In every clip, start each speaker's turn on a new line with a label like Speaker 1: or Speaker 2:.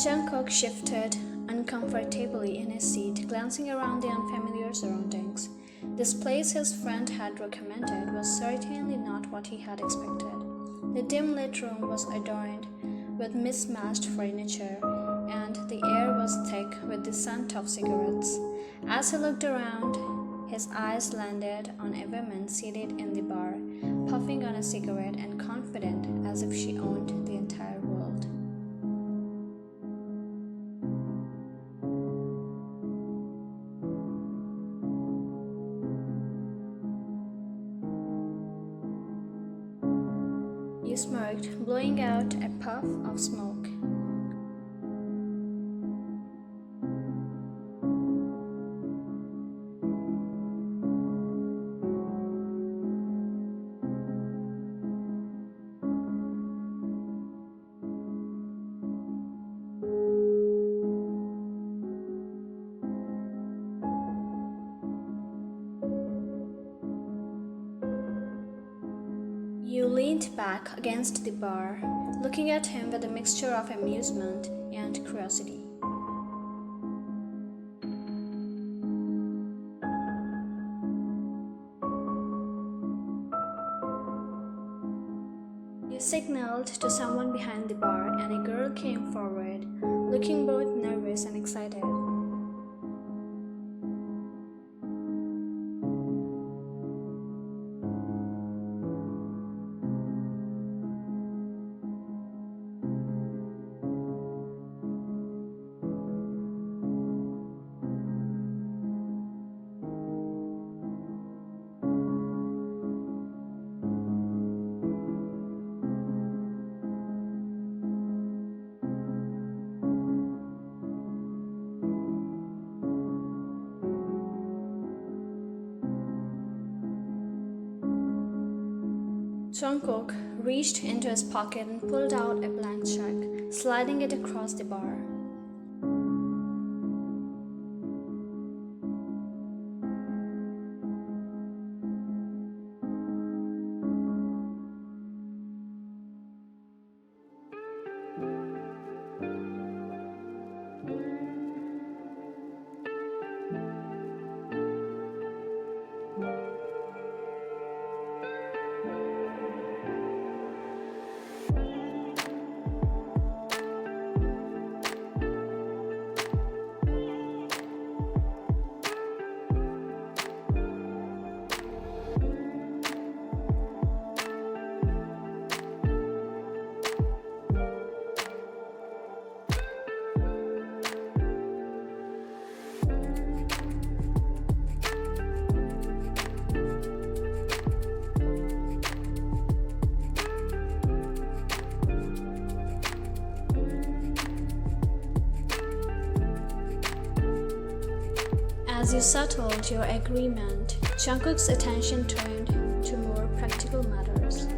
Speaker 1: Jungkook shifted uncomfortably in his seat, glancing around the unfamiliar surroundings. This place his friend had recommended was certainly not what he had expected. The dim-lit room was adorned with mismatched furniture, and the air was thick with the scent of cigarettes. As he looked around, his eyes landed on a woman seated in the bar, puffing on a cigarette and confident as if she owned the entire world. You smirked, blowing out a puff of smoke. You leaned back against the bar, looking at him with a mixture of amusement and curiosity. You signaled to someone behind the bar, and a girl came forward, looking both nervous and excited. Jungkook reached into his pocket and pulled out a blank check, sliding it across the bar. As you settled your agreement, Jungkook's attention turned to more practical matters.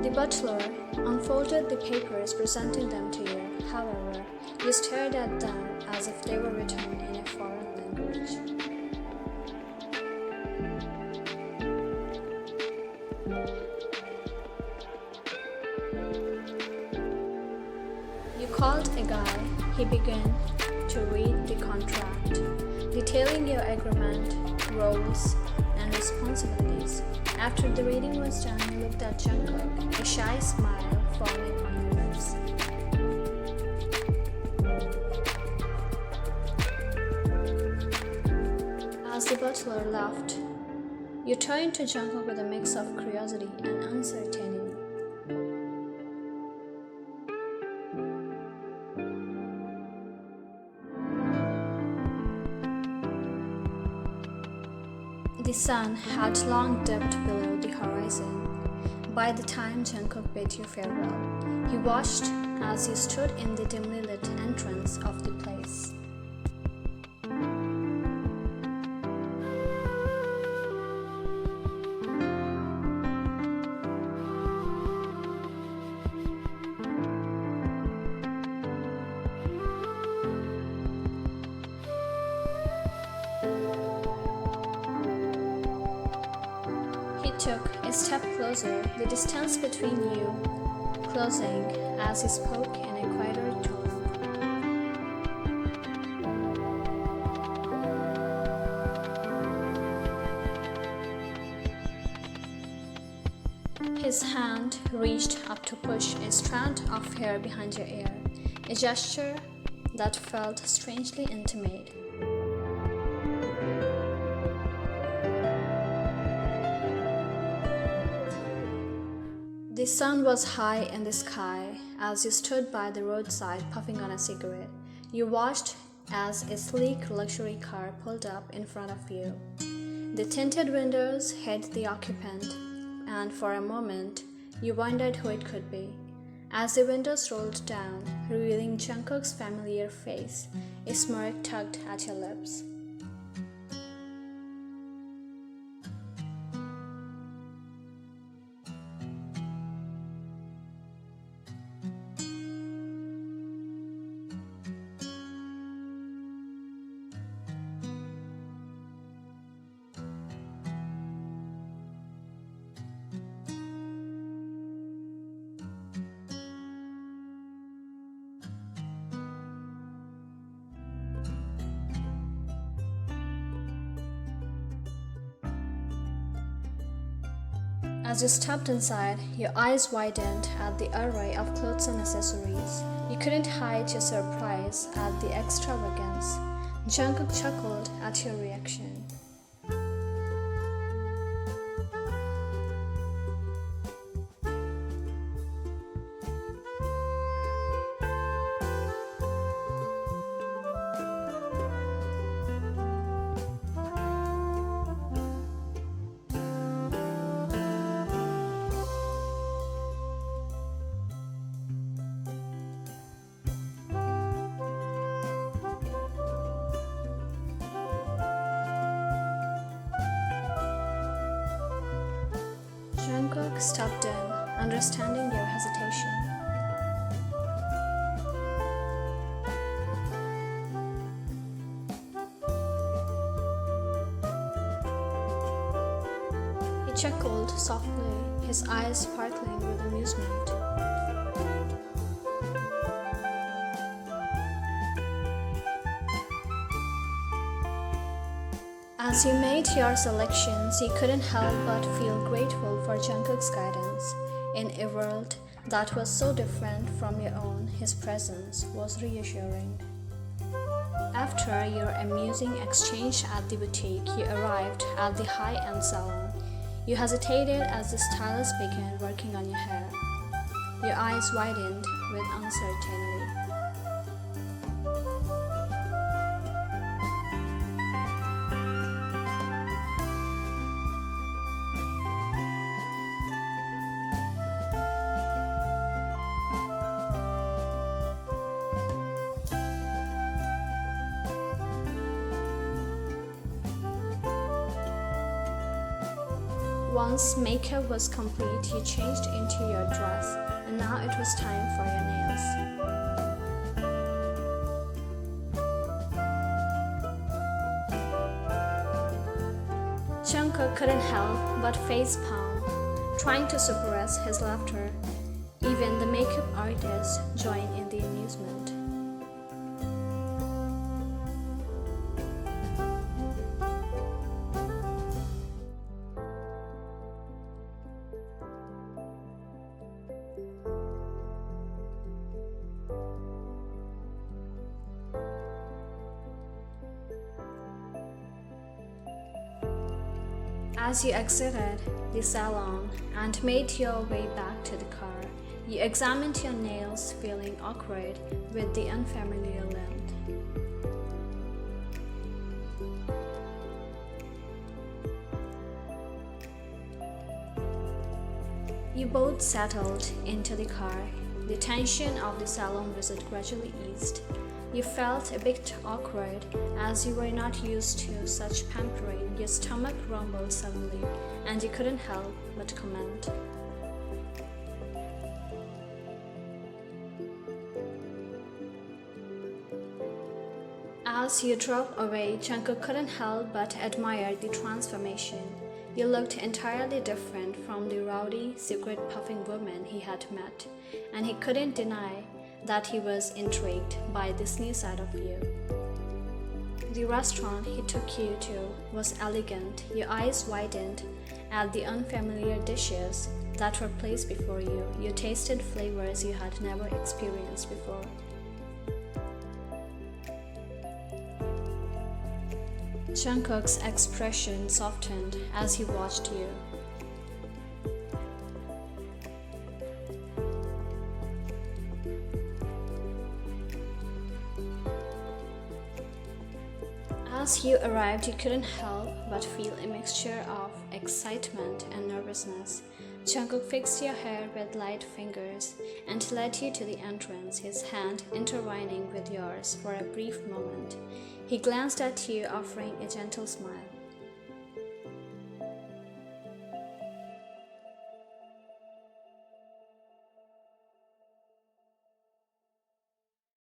Speaker 1: The butler unfolded the papers, presenting them to you. However, you stared at them as if they were written in a foreign language. You called a guy. He began to read the contract, detailing your agreement, roles, and responsibilities. After the reading was done, you looked at Jungkook, a shy smile forming on your lips. As the butler laughed, you turned to Jungkook with a mix of curiosity and uncertainty. The sun had long dipped below the horizon by the time Jungkook bid you farewell. He watched as you stood in the dimly lit entrance of the place. took a step closer, the distance between you closing as he spoke in a quieter tone. His hand reached up to push a strand of hair behind your ear, a gesture that felt strangely intimate. The sun was high in the sky as you stood by the roadside puffing on a cigarette. You watched as a sleek luxury car pulled up in front of you. The tinted windows hid the occupant, and for a moment, you wondered who it could be. As the windows rolled down, revealing Jungkook's familiar face, a smirk tugged at your lips. As you stepped inside, your eyes widened at the array of clothes and accessories. You couldn't hide your surprise at the extravagance. Jungkook chuckled at your reaction. Jungkook stepped in, understanding your hesitation. He chuckled softly, his eyes sparkling with amusement. As you made your selections, you couldn't help but feel grateful for Jungkook's guidance. In a world that was so different from your own, his presence was reassuring. After your amusing exchange at the boutique, you arrived at the high-end salon. You hesitated as the stylist began working on your hair. Your eyes widened with uncertainty. Once makeup was complete, you changed into your dress, and now it was time for your nails. Jungkook couldn't help but facepalm, trying to suppress his laughter. Even the makeup artist joined in the amusement. As you exited the salon and made your way back to the car, you examined your nails, feeling awkward with the unfamiliar length. You both settled into the car. The tension of the salon visit gradually eased. You felt a bit awkward as you were not used to such pampering. Your stomach rumbled suddenly, and you couldn't help but comment. As you drove away, Jungkook couldn't help but admire the transformation. You looked entirely different from the rowdy, cigarette-puffing woman he had met, and he couldn't deny that he was intrigued by this new side of you. The restaurant he took you to was elegant. Your eyes widened at the unfamiliar dishes that were placed before you. You tasted flavors you had never experienced before. Jungkook's expression softened as he watched you. As you arrived, you couldn't help but feel a mixture of excitement and nervousness. Jungkook fixed your hair with light fingers and led you to the entrance, his hand intertwining with yours for a brief moment. He glanced at you, offering a gentle smile.